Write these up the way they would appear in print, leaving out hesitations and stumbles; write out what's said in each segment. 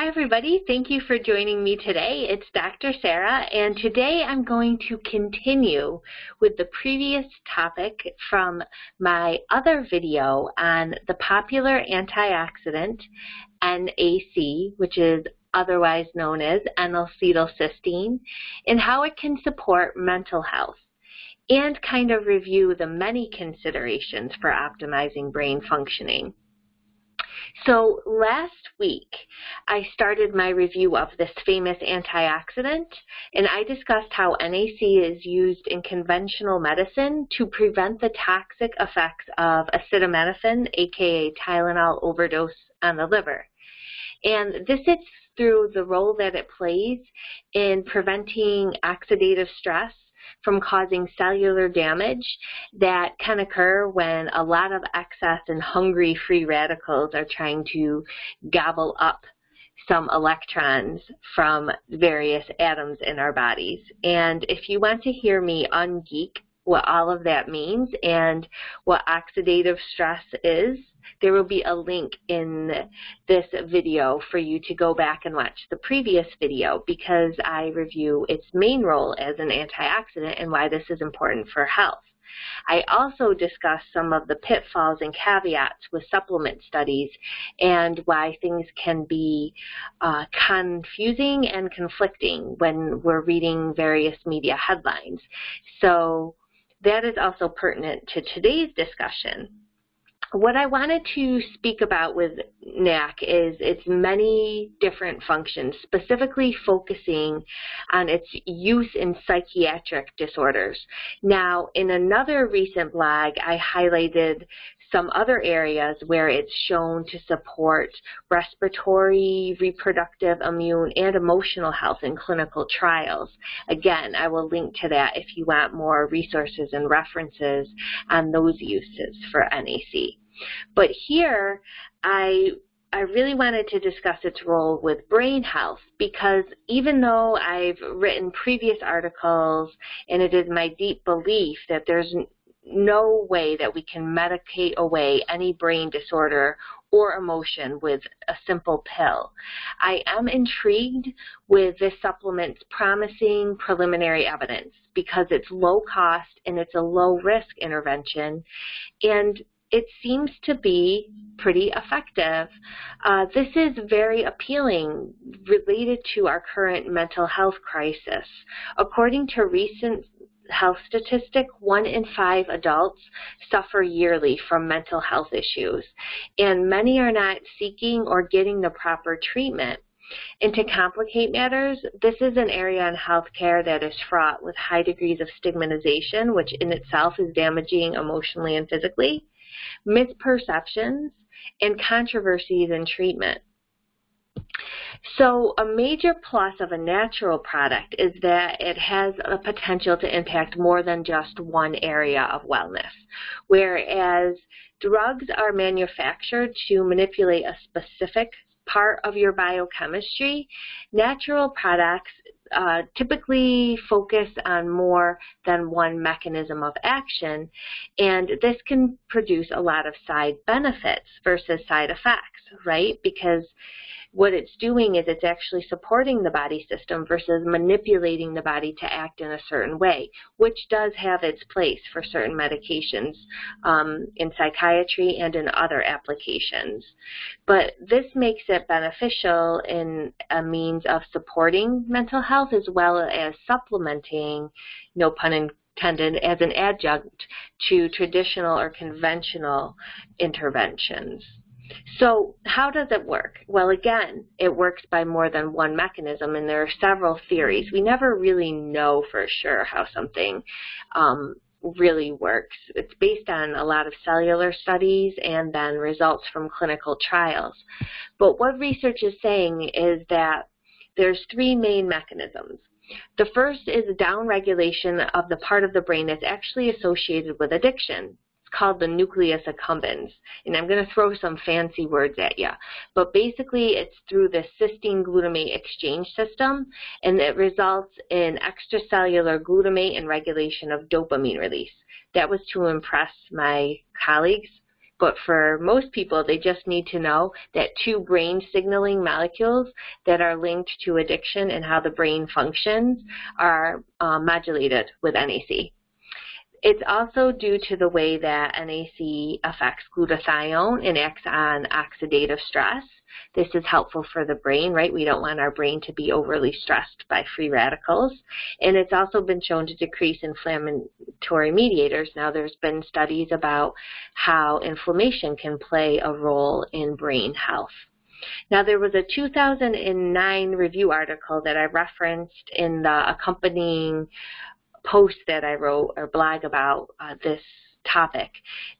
Hi everybody, thank you for joining me today. It's Dr. Sarah, and today I'm going to continue with the previous topic from my other video on the popular antioxidant NAC, which is otherwise known as N-acetylcysteine, and how it can support mental health, and kind of review the many considerations for optimizing brain functioning. So last week, I started my review of this famous antioxidant, and I discussed how NAC is used in conventional medicine to prevent the toxic effects of acetaminophen, aka Tylenol overdose on the liver. And this is through the role that it plays in preventing oxidative stress from causing cellular damage that can occur when a lot of excess and hungry free radicals are trying to gobble up some electrons from various atoms in our bodies. And if you want to hear me ungeek what all of that means and what oxidative stress is, there will be a link in this video for you to go back and watch the previous video, because I review its main role as an antioxidant and why this is important for health. I also discuss some of the pitfalls and caveats with supplement studies and why things can be confusing and conflicting when we're reading various media headlines. So that is also pertinent to today's discussion. What I wanted to speak about with NAC is its many different functions, specifically focusing on its use in psychiatric disorders. Now, in another recent blog, I highlighted some other areas where it's shown to support respiratory, reproductive, immune, and emotional health in clinical trials. Again, I will link to that if you want more resources and references on those uses for NAC. But here, I really wanted to discuss its role with brain health, because even though I've written previous articles and it is my deep belief that there's no way that we can medicate away any brain disorder or emotion with a simple pill, I am intrigued with this supplement's promising preliminary evidence, because it's low cost and it's a low risk intervention, and it seems to be pretty effective. This is very appealing related to our current mental health crisis. According to recent health statistic, 1 in 5 adults suffer yearly from mental health issues, and many are not seeking or getting the proper treatment. And to complicate matters, this is an area in healthcare that is fraught with high degrees of stigmatization, which in itself is damaging emotionally and physically, misperceptions, and controversies in treatment. So a major plus of a natural product is that it has a potential to impact more than just one area of wellness, whereas drugs are manufactured to manipulate a specific part of your biochemistry. Natural products typically focus on more than one mechanism of action, and this can produce a lot of side benefits versus side effects, right? Because what it's doing is it's actually supporting the body system versus manipulating the body to act in a certain way, which does have its place for certain medications in psychiatry and in other applications. But this makes it beneficial in a means of supporting mental health as well as supplementing, no pun intended, as an adjunct to traditional or conventional interventions. So how does it work? Well, again, it works by more than one mechanism, and there are several theories. We never really know for sure how something really works. It's based on a lot of cellular studies and then results from clinical trials. But what research is saying is that there's 3 main mechanisms. The first is downregulation of the part of the brain that's actually associated with addiction. Called the nucleus accumbens, and I'm going to throw some fancy words at you, but basically it's through the cysteine glutamate exchange system, and it results in extracellular glutamate and regulation of dopamine release. That was to impress my colleagues but for most people, they just need to know that two brain signaling molecules that are linked to addiction and how the brain functions are modulated with NAC. It's also due to the way that NAC affects glutathione and acts on oxidative stress. This is helpful for the brain, right? We don't want our brain to be overly stressed by free radicals. And it's also been shown to decrease inflammatory mediators. Now, there's been studies about how inflammation can play a role in brain health. Now, there was a 2009 review article that I referenced in the accompanying post that I wrote or blog about this topic,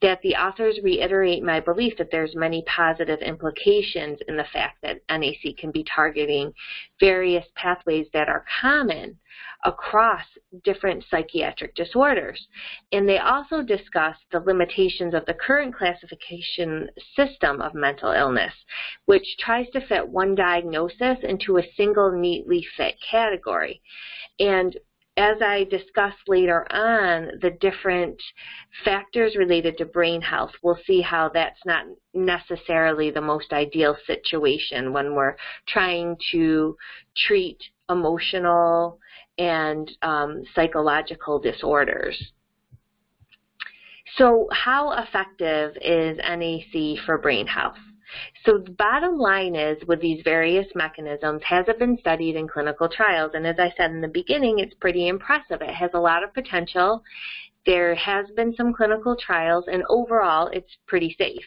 that the authors reiterate my belief that there's many positive implications in the fact that NAC can be targeting various pathways that are common across different psychiatric disorders. And they also discuss the limitations of the current classification system of mental illness, which tries to fit one diagnosis into a single neatly fit category. And as I discuss later on the different factors related to brain health, we'll see how that's not necessarily the most ideal situation when we're trying to treat emotional and psychological disorders. So how effective is NAC for brain health? So the bottom line is, with these various mechanisms, has it been studied in clinical trials? And as I said in the beginning, it's pretty impressive. It has a lot of potential. There has been some clinical trials, and overall, it's pretty safe.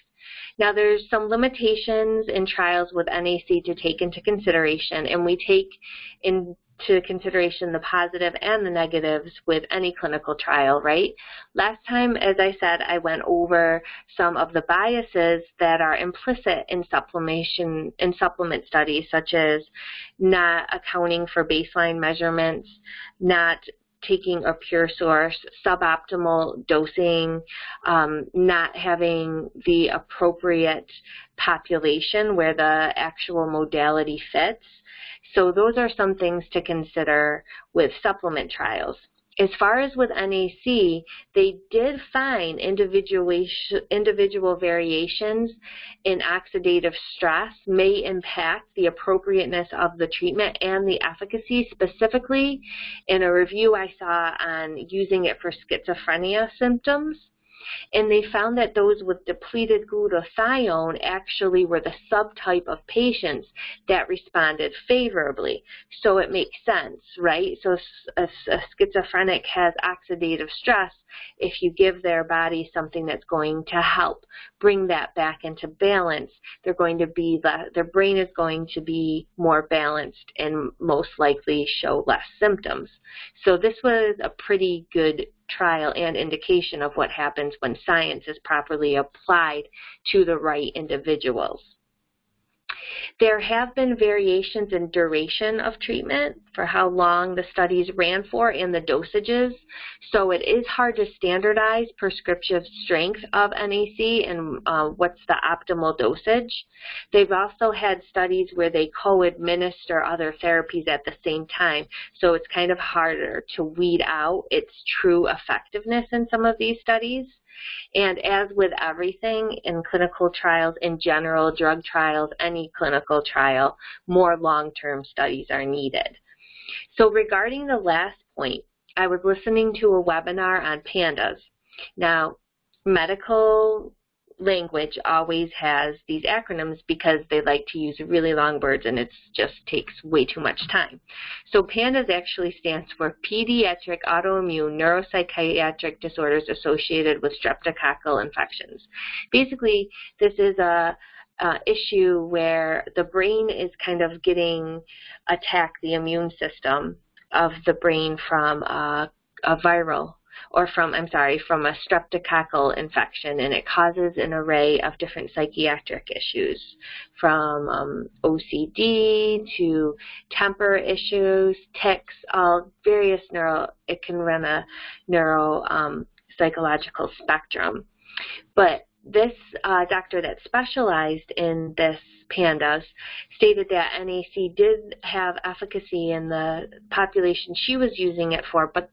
Now, there's some limitations in trials with NAC to take into consideration, and we take into consideration the positive and the negatives with any clinical trial, right? Last time, as I said, I went over some of the biases that are implicit in supplement studies, such as not accounting for baseline measurements, not taking a pure source, suboptimal dosing, not having the appropriate population where the actual modality fits. So those are some things to consider with supplement trials. As far as with NAC, they did find individual variations in oxidative stress may impact the appropriateness of the treatment and the efficacy, specifically in a review I saw on using it for schizophrenia symptoms. And they found that those with depleted glutathione actually were the subtype of patients that responded favorably. So it makes sense, right? So a schizophrenic has oxidative stress. If you give their body something that's going to help bring that back into balance, their brain is going to be more balanced and most likely show less symptoms. So this was a pretty good trial and indication of what happens when science is properly applied to the right individuals. There have been variations in duration of treatment for how long the studies ran for and the dosages, so it is hard to standardize prescriptive strength of NAC and what's the optimal dosage. They've also had studies where they co-administer other therapies at the same time, so it's kind of harder to weed out its true effectiveness in some of these studies. And as with everything in clinical trials in general, drug trials, any clinical trial, more long-term studies are needed. So regarding the last point, I was listening to a webinar on pandas. Now, medical language always has these acronyms because they like to use really long words and it just takes way too much time. So PANDAS actually stands for Pediatric Autoimmune Neuropsychiatric Disorders Associated with Streptococcal Infections. Basically, this is a issue where the brain is kind of getting attacked, the immune system of the brain from a viral or from a streptococcal infection, and it causes an array of different psychiatric issues, from OCD to temper issues, tics, all various it can run a psychological spectrum. But this doctor that specialized in this pandas, stated that NAC did have efficacy in the population she was using it for, but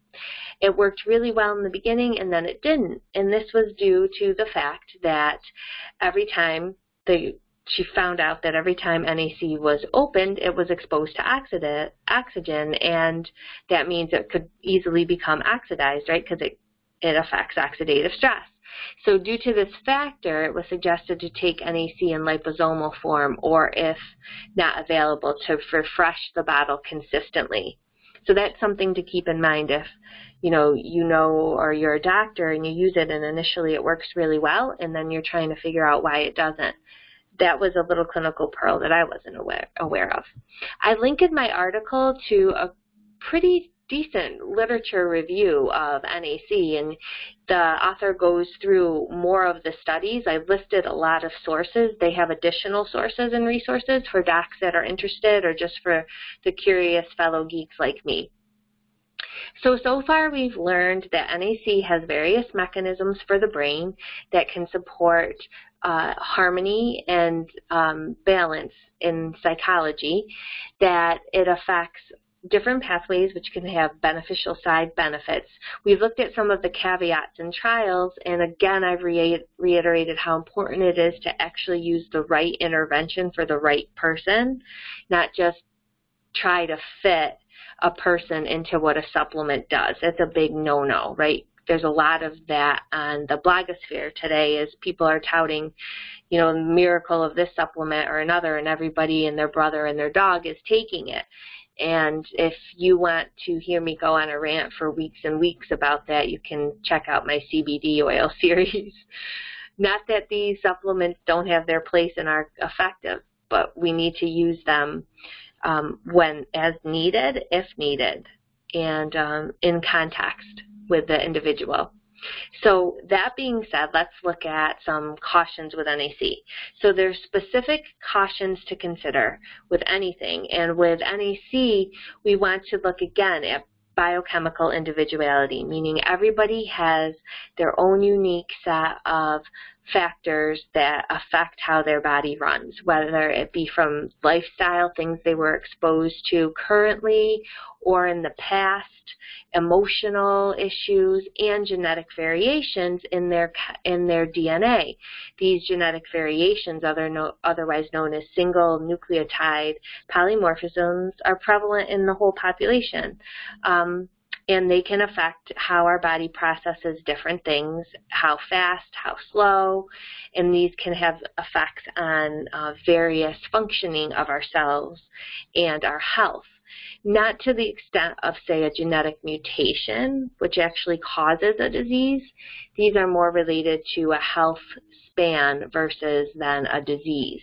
it worked really well in the beginning and then it didn't. And this was due to the fact that every time she found out that every time NAC was opened, it was exposed to oxygen, and that means it could easily become oxidized, right, because it affects oxidative stress. So due to this factor, it was suggested to take NAC in liposomal form, or if not available, to refresh the bottle consistently. So that's something to keep in mind if you know or you're a doctor and you use it and initially it works really well and then you're trying to figure out why it doesn't. That was a little clinical pearl that I wasn't aware of. I linked in my article to a pretty decent literature review of NAC, and the author goes through more of the studies. I listed a lot of sources. They have additional sources and resources for docs that are interested or just for the curious fellow geeks like me. So far we've learned that NAC has various mechanisms for the brain that can support harmony and balance in psychology, that it affects different pathways which can have beneficial side benefits. We've looked at some of the caveats in trials, and again I've reiterated how important it is to actually use the right intervention for the right person, not just try to fit a person into what a supplement does. It's a big no-no, right? There's a lot of that on the blogosphere today as people are touting, the miracle of this supplement or another, and everybody and their brother and their dog is taking it. And if you want to hear me go on a rant for weeks and weeks about that, you can check out my CBD oil series. Not that these supplements don't have their place and are effective, but we need to use them when as needed, if needed, and in context with the individual. So that being said, let's look at some cautions with NAC. So there's specific cautions to consider with anything, and with NAC we want to look again at biochemical individuality, meaning everybody has their own unique set of factors that affect how their body runs, whether it be from lifestyle, things they were exposed to currently or in the past, emotional issues, and genetic variations in their DNA. These genetic variations, otherwise known as single nucleotide polymorphisms, are prevalent in the whole population. And they can affect how our body processes different things, how fast, how slow, and these can have effects on various functioning of our cells and our health. Not to the extent of, say, a genetic mutation, which actually causes a disease. These are more related to a health span versus then a disease.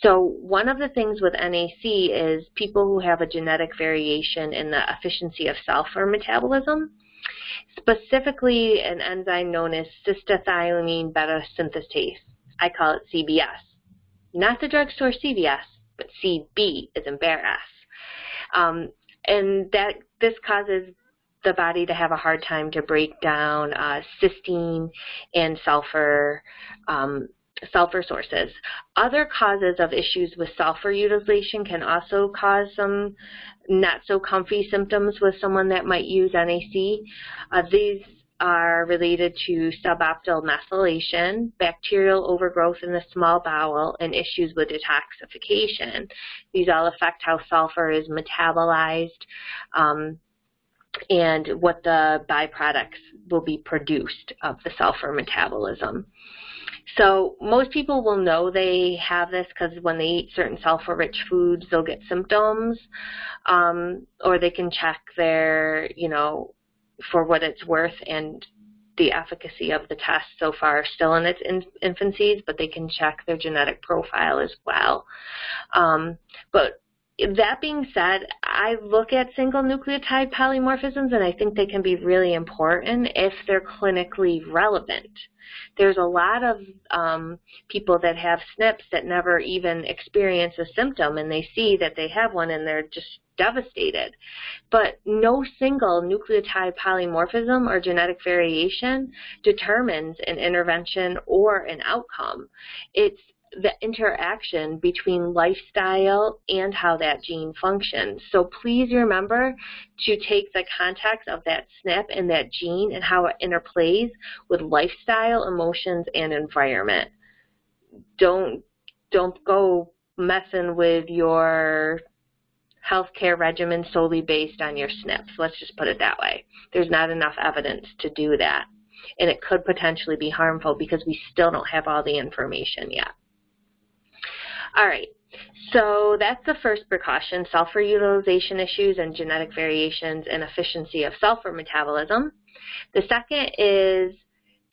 So one of the things with NAC is people who have a genetic variation in the efficiency of sulfur metabolism, specifically an enzyme known as cystathionine beta synthase. I call it CBS. Not the drugstore CVS, but CB as in bear S. And this causes the body to have a hard time to break down cysteine and sulfur sources. Other causes of issues with sulfur utilization can also cause some not so comfy symptoms with someone that might use NAC. These are related to suboptimal methylation, bacterial overgrowth in the small bowel, and issues with detoxification. These all affect how sulfur is metabolized and what the byproducts will be produced of the sulfur metabolism. So most people will know they have this because when they eat certain sulfur-rich foods, they'll get symptoms, or they can check their, for what it's worth, and the efficacy of the test so far is still in its infancies, but they can check their genetic profile as well. But that being said, I look at single nucleotide polymorphisms, and I think they can be really important if they're clinically relevant. There's a lot of people that have SNPs that never even experience a symptom, and they see that they have one and they're just devastated. But no single nucleotide polymorphism or genetic variation determines an intervention or an outcome. It's the interaction between lifestyle and how that gene functions. So please remember to take the context of that SNP and that gene and how it interplays with lifestyle, emotions, and environment. Don't go messing with your healthcare regimen solely based on your SNPs. Let's just put it that way. There's not enough evidence to do that. And it could potentially be harmful because we still don't have all the information yet. All right, so that's the first precaution, sulfur utilization issues and genetic variations and efficiency of sulfur metabolism. The second is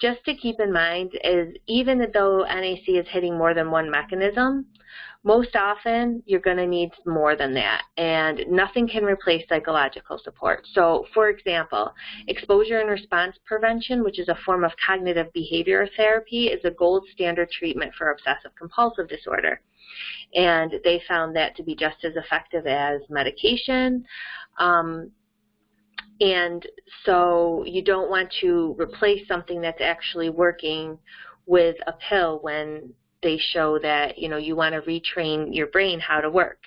just to keep in mind is even though NAC is hitting more than one mechanism, most often you're going to need more than that, and nothing can replace psychological support. So, for example, exposure and response prevention, which is a form of cognitive behavior therapy, is a gold standard treatment for obsessive compulsive disorder. And they found that to be just as effective as medication. And so you don't want to replace something that's actually working with a pill when they show that, you want to retrain your brain how to work.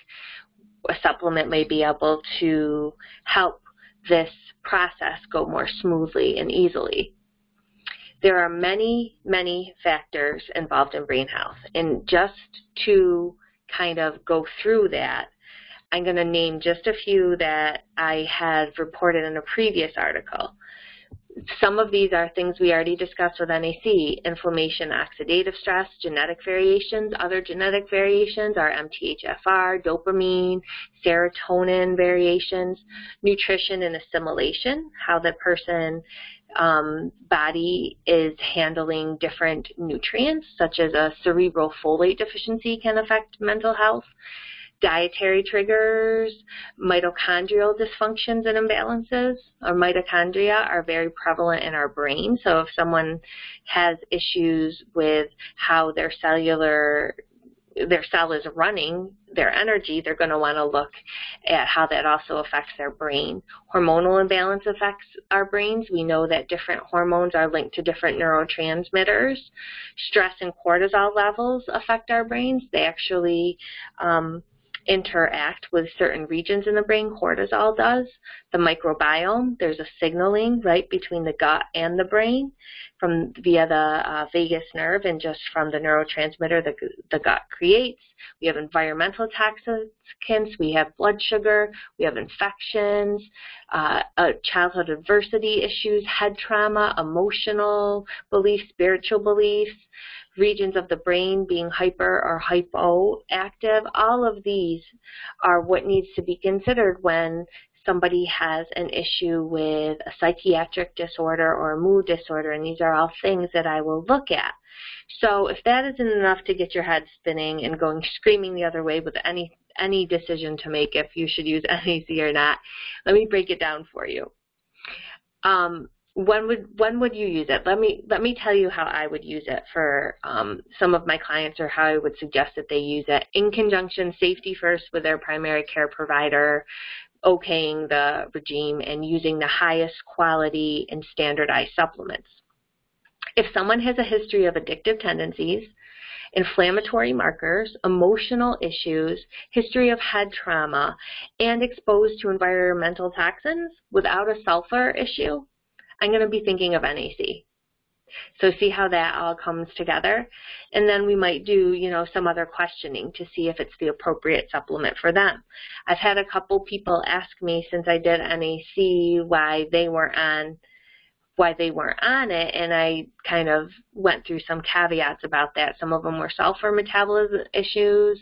A supplement may be able to help this process go more smoothly and easily. There are many, many factors involved in brain health. And just to kind of go through that, I'm going to name just a few that I had reported in a previous article. Some of these are things we already discussed with NAC: inflammation, oxidative stress, genetic variations. Other genetic variations are MTHFR, dopamine, serotonin variations, nutrition and assimilation, how the person body is handling different nutrients, such as a cerebral folate deficiency can affect mental health. Dietary triggers, mitochondrial dysfunctions and imbalances, or mitochondria are very prevalent in our brain. So if someone has issues with how their cell is running, their energy, they're going to want to look at how that also affects their brain. Hormonal imbalance affects our brains. We know that different hormones are linked to different neurotransmitters. Stress and cortisol levels affect our brains. They actually interact with certain regions in the brain. Cortisol does. The microbiome, there's a signaling right between the gut and the brain via the vagus nerve and just from the neurotransmitter the gut creates. We have environmental toxicants, we have blood sugar, we have infections, childhood adversity issues, head trauma, emotional beliefs, spiritual beliefs, regions of the brain being hyper or hypoactive. All of these are what needs to be considered when somebody has an issue with a psychiatric disorder or a mood disorder, and these are all things that I will look at. So if that isn't enough to get your head spinning and going screaming the other way with any decision to make if you should use NAC or not, let me break it down for you. When would you use it? Let me tell you how I would use it for some of my clients, or how I would suggest that they use it in conjunction, safety first with their primary care provider, okaying the regime, and using the highest quality and standardized supplements. If someone has a history of addictive tendencies, inflammatory markers, emotional issues, history of head trauma, and exposed to environmental toxins without a sulfur issue, I'm going to be thinking of NAC. So see how that all comes together? And then we might do, some other questioning to see if it's the appropriate supplement for them. I've had a couple people ask me since I did NAC why they weren't on it, and I kind of went through some caveats about that. Some of them were sulfur metabolism issues,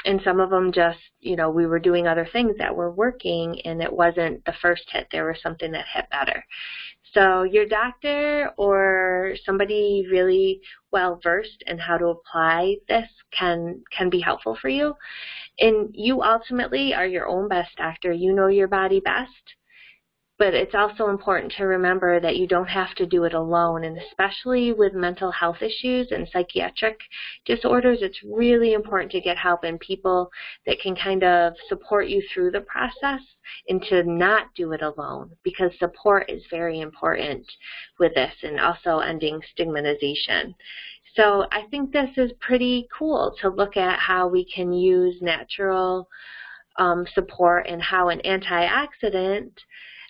and some of them just, we were doing other things that were working, and it wasn't the first hit. There was something that hit better. So your doctor or somebody really well-versed in how to apply this can be helpful for you. And you ultimately are your own best doctor. You know your body best. But it's also important to remember that you don't have to do it alone, and especially with mental health issues and psychiatric disorders, it's really important to get help and people that can kind of support you through the process and to not do it alone, because support is very important with this, and also ending stigmatization. So I think this is pretty cool to look at how we can use natural support and how an antioxidant,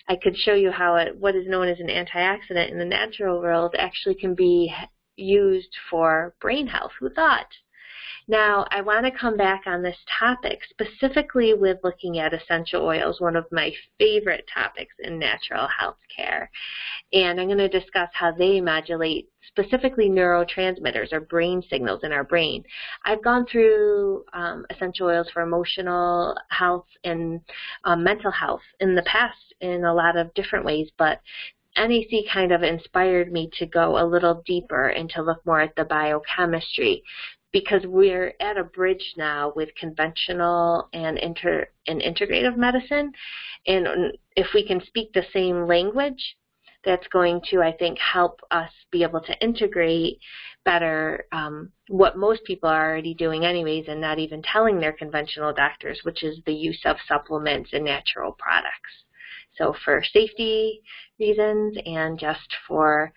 I could show you how what is known as an antioxidant in the natural world actually can be used for brain health. Who thought? Now, I want to come back on this topic specifically with looking at essential oils, one of my favorite topics in natural health care. And I'm going to discuss how they modulate specifically neurotransmitters or brain signals in our brain. I've gone through essential oils for emotional health and mental health in the past in a lot of different ways, but NAC kind of inspired me to go a little deeper and to look more at the biochemistry, because we're at a bridge now with conventional and integrative medicine. And if we can speak the same language, that's going to, I think, help us be able to integrate better what most people are already doing anyways and not even telling their conventional doctors, which is the use of supplements and natural products. So for safety reasons and just for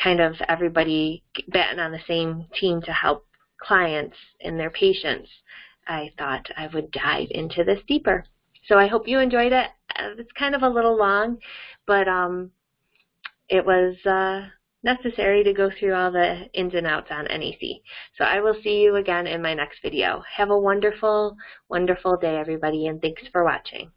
kind of everybody batting on the same team to help clients and their patients, I thought I would dive into this deeper. So I hope you enjoyed it. It's kind of a little long, but it was necessary to go through all the ins and outs on NAC. So I will see you again in my next video. Have a wonderful, wonderful day, everybody, and thanks for watching.